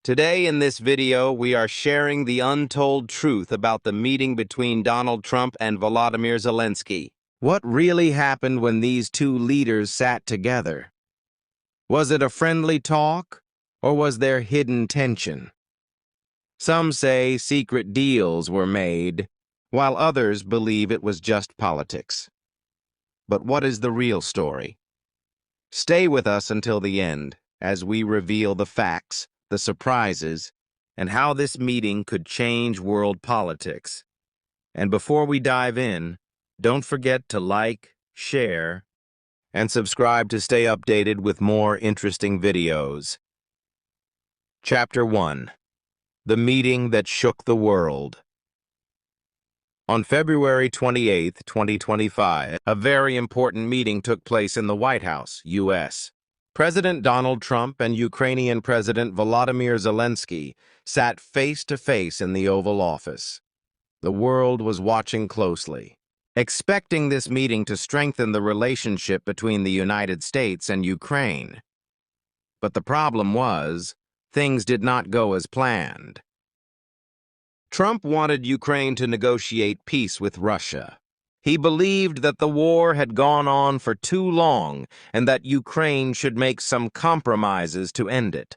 Today in this video, we are sharing the untold truth about the meeting between Donald Trump and Volodymyr Zelenskyy. What really happened when these two leaders sat together? Was it a friendly talk, or was there hidden tension? Some say secret deals were made, while others believe it was just politics. But what is the real story? Stay with us until the end, as we reveal the facts, the surprises, and how this meeting could change world politics. And before we dive in, don't forget to like, share, and subscribe to stay updated with more interesting videos. Chapter 1. The Meeting That Shook the World. On February 28, 2025, a very important meeting took place in the White House, U.S. President Donald Trump and Ukrainian President Volodymyr Zelenskyy sat face-to-face in the Oval Office. The world was watching closely, expecting this meeting to strengthen the relationship between the United States and Ukraine. But the problem was, things did not go as planned. Trump wanted Ukraine to negotiate peace with Russia. He believed that the war had gone on for too long and that Ukraine should make some compromises to end it.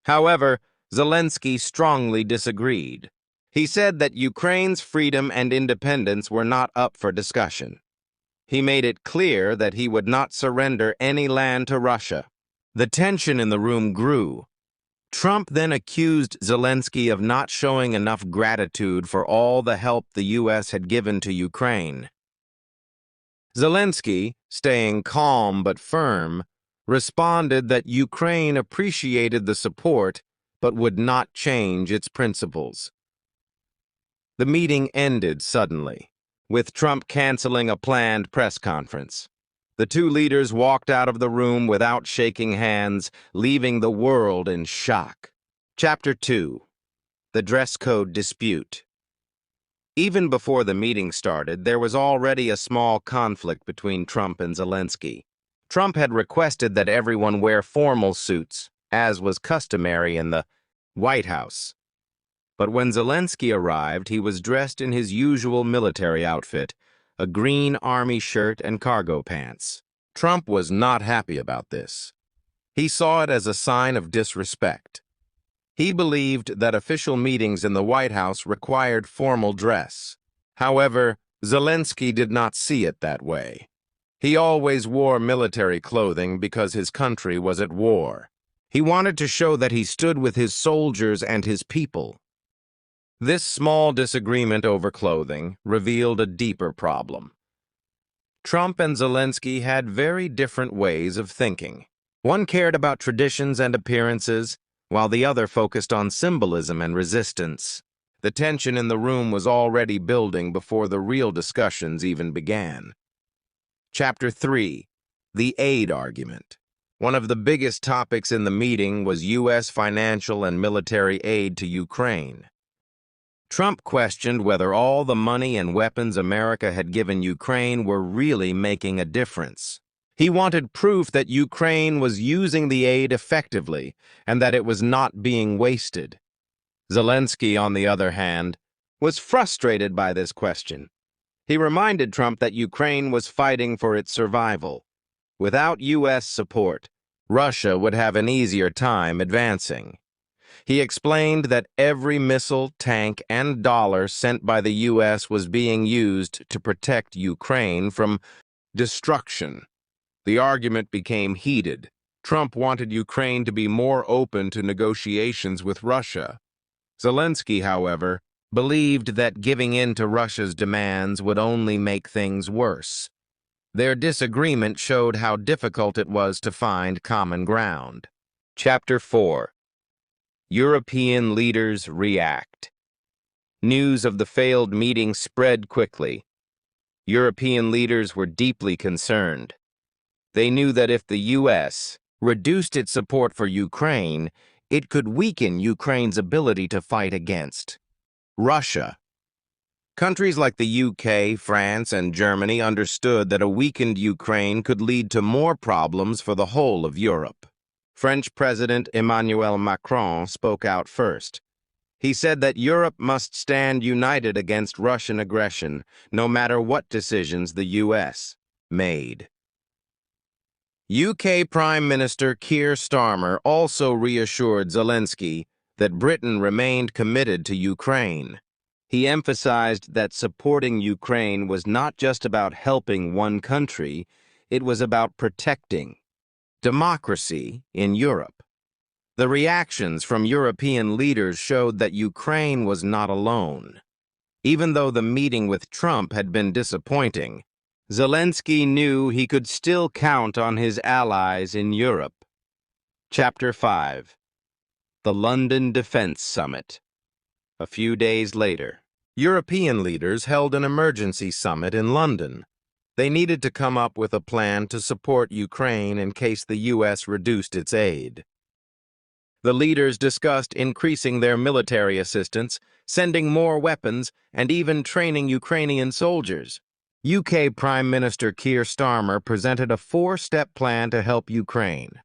However, Zelenskyy strongly disagreed. He said that Ukraine's freedom and independence were not up for discussion. He made it clear that he would not surrender any land to Russia. The tension in the room grew. Trump then accused Zelenskyy of not showing enough gratitude for all the help the U.S. had given to Ukraine. Zelenskyy, staying calm but firm, responded that Ukraine appreciated the support but would not change its principles. The meeting ended suddenly, with Trump canceling a planned press conference. The two leaders walked out of the room without shaking hands, leaving the world in shock. Chapter 2. The Dress Code Dispute. Even before the meeting started, there was already a small conflict between Trump and Zelenskyy. Trump had requested that everyone wear formal suits, as was customary in the White House. But when Zelenskyy arrived, he was dressed in his usual military outfit, a green army shirt and cargo pants. Trump was not happy about this. He saw it as a sign of disrespect. He believed that official meetings in the White House required formal dress. However, Zelenskyy did not see it that way. He always wore military clothing because his country was at war. He wanted to show that he stood with his soldiers and his people. This small disagreement over clothing revealed a deeper problem. Trump and Zelenskyy had very different ways of thinking. One cared about traditions and appearances, while the other focused on symbolism and resistance. The tension in the room was already building before the real discussions even began. Chapter 3. The Aid Argument. One of the biggest topics in the meeting was U.S. financial and military aid to Ukraine. Trump questioned whether all the money and weapons America had given Ukraine were really making a difference. He wanted proof that Ukraine was using the aid effectively and that it was not being wasted. Zelenskyy, on the other hand, was frustrated by this question. He reminded Trump that Ukraine was fighting for its survival. Without U.S. support, Russia would have an easier time advancing. He explained that every missile, tank, and dollar sent by the U.S. was being used to protect Ukraine from destruction. The argument became heated. Trump wanted Ukraine to be more open to negotiations with Russia. Zelenskyy, however, believed that giving in to Russia's demands would only make things worse. Their disagreement showed how difficult it was to find common ground. Chapter 4. European leaders react. News of the failed meeting spread quickly. European leaders were deeply concerned. They knew that if the U.S. reduced its support for Ukraine, it could weaken Ukraine's ability to fight against Russia. Countries like the UK, France, and Germany understood that a weakened Ukraine could lead to more problems for the whole of Europe. French President Emmanuel Macron spoke out first. He said that Europe must stand united against Russian aggression, no matter what decisions the U.S. made. UK Prime Minister Keir Starmer also reassured Zelenskyy that Britain remained committed to Ukraine. He emphasized that supporting Ukraine was not just about helping one country, it was about protecting democracy in Europe. The reactions from European leaders showed that Ukraine was not alone. Even though the meeting with Trump had been disappointing, Zelenskyy knew he could still count on his allies in Europe. Chapter 5. The London Defense Summit. A few days later, European leaders held an emergency summit in London. They needed to come up with a plan to support Ukraine in case the U.S. reduced its aid. The leaders discussed increasing their military assistance, sending more weapons, and even training Ukrainian soldiers. UK Prime Minister Keir Starmer presented a four-step plan to help Ukraine.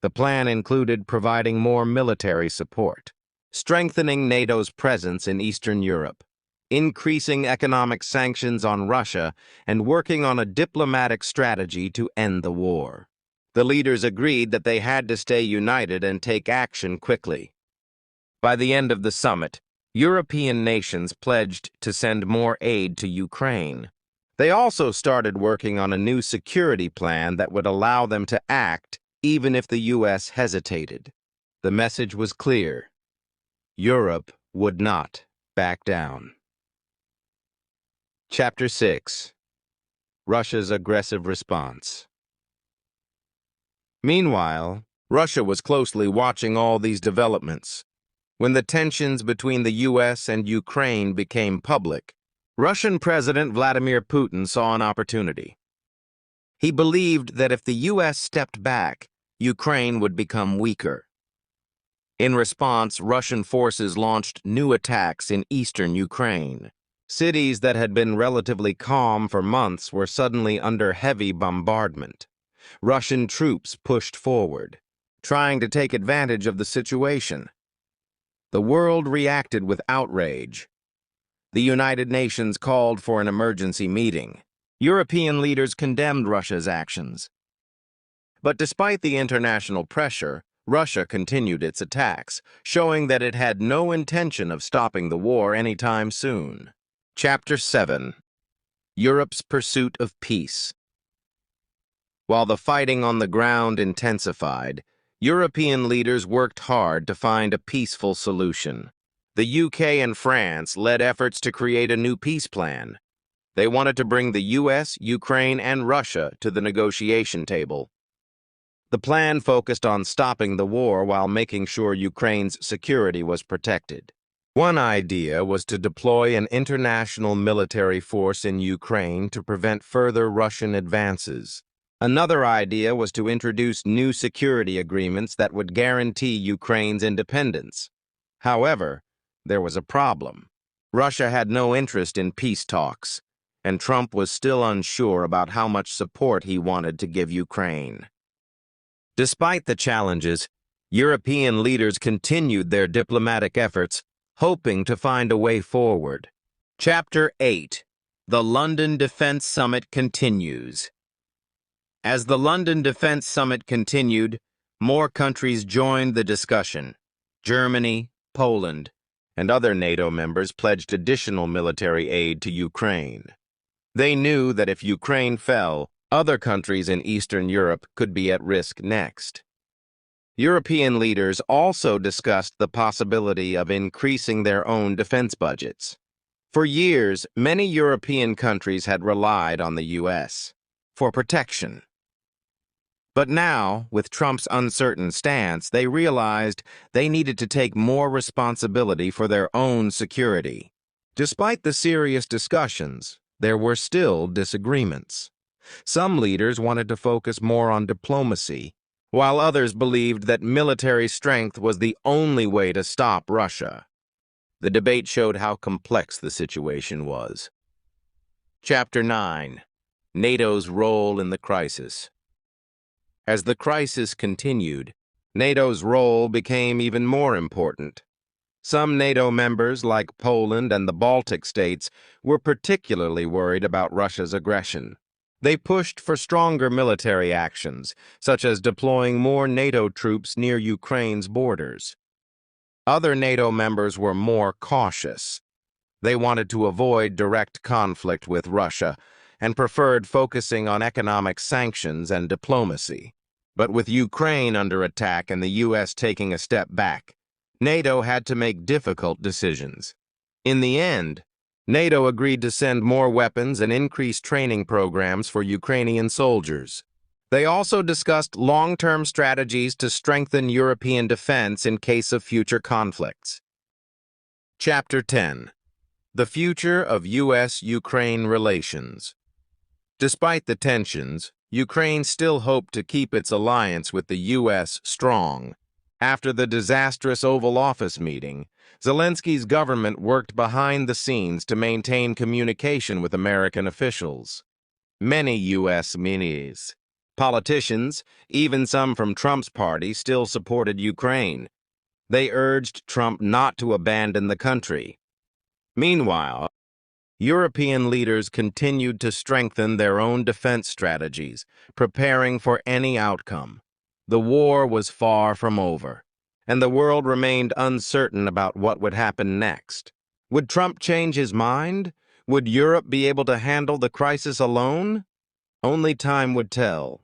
The plan included providing more military support, strengthening NATO's presence in Eastern Europe, increasing economic sanctions on Russia, and working on a diplomatic strategy to end the war. The leaders agreed that they had to stay united and take action quickly. By the end of the summit, European nations pledged to send more aid to Ukraine. They also started working on a new security plan that would allow them to act even if the U.S. hesitated. The message was clear. Europe would not back down. Chapter 6. Russia's aggressive response. Meanwhile, Russia was closely watching all these developments. When the tensions between the U.S. and Ukraine became public, Russian President Vladimir Putin saw an opportunity. He believed that if the U.S. stepped back, Ukraine would become weaker. In response, Russian forces launched new attacks in eastern Ukraine. Cities that had been relatively calm for months were suddenly under heavy bombardment. Russian troops pushed forward, trying to take advantage of the situation. The world reacted with outrage. The United Nations called for an emergency meeting. European leaders condemned Russia's actions. But despite the international pressure, Russia continued its attacks, showing that it had no intention of stopping the war anytime soon. Chapter 7. Europe's Pursuit of Peace. While the fighting on the ground intensified, European leaders worked hard to find a peaceful solution. The UK and France led efforts to create a new peace plan. They wanted to bring the US, Ukraine, and Russia to the negotiation table. The plan focused on stopping the war while making sure Ukraine's security was protected. One idea was to deploy an international military force in Ukraine to prevent further Russian advances. Another idea was to introduce new security agreements that would guarantee Ukraine's independence. However, there was a problem. Russia had no interest in peace talks, and Trump was still unsure about how much support he wanted to give Ukraine. Despite the challenges, European leaders continued their diplomatic efforts, hoping to find a way forward. Chapter 8. The London Defense Summit continues. As the London Defense Summit continued, more countries joined the discussion. Germany, Poland, and other NATO members pledged additional military aid to Ukraine. They knew that if Ukraine fell, other countries in Eastern Europe could be at risk next. European leaders also discussed the possibility of increasing their own defense budgets. For years, many European countries had relied on the U.S. for protection. But now, with Trump's uncertain stance, they realized they needed to take more responsibility for their own security. Despite the serious discussions, there were still disagreements. Some leaders wanted to focus more on diplomacy, while others believed that military strength was the only way to stop Russia. The debate showed how complex the situation was. Chapter 9. NATO's Role in the Crisis. As the crisis continued, NATO's role became even more important. Some NATO members, like Poland and the Baltic states, were particularly worried about Russia's aggression. They pushed for stronger military actions, such as deploying more NATO troops near Ukraine's borders. Other NATO members were more cautious. They wanted to avoid direct conflict with Russia and preferred focusing on economic sanctions and diplomacy. But with Ukraine under attack and the U.S. taking a step back, NATO had to make difficult decisions. In the end, NATO agreed to send more weapons and increase training programs for Ukrainian soldiers. They also discussed long-term strategies to strengthen European defense in case of future conflicts. Chapter 10. The Future of U.S.-Ukraine Relations. Despite the tensions, Ukraine still hoped to keep its alliance with the U.S. strong. After the disastrous Oval Office meeting, Zelensky's government worked behind the scenes to maintain communication with American officials. Many U.S. politicians, even some from Trump's party, still supported Ukraine. They urged Trump not to abandon the country. Meanwhile, European leaders continued to strengthen their own defense strategies, preparing for any outcome. The war was far from over, and the world remained uncertain about what would happen next. Would Trump change his mind? Would Europe be able to handle the crisis alone? Only time would tell.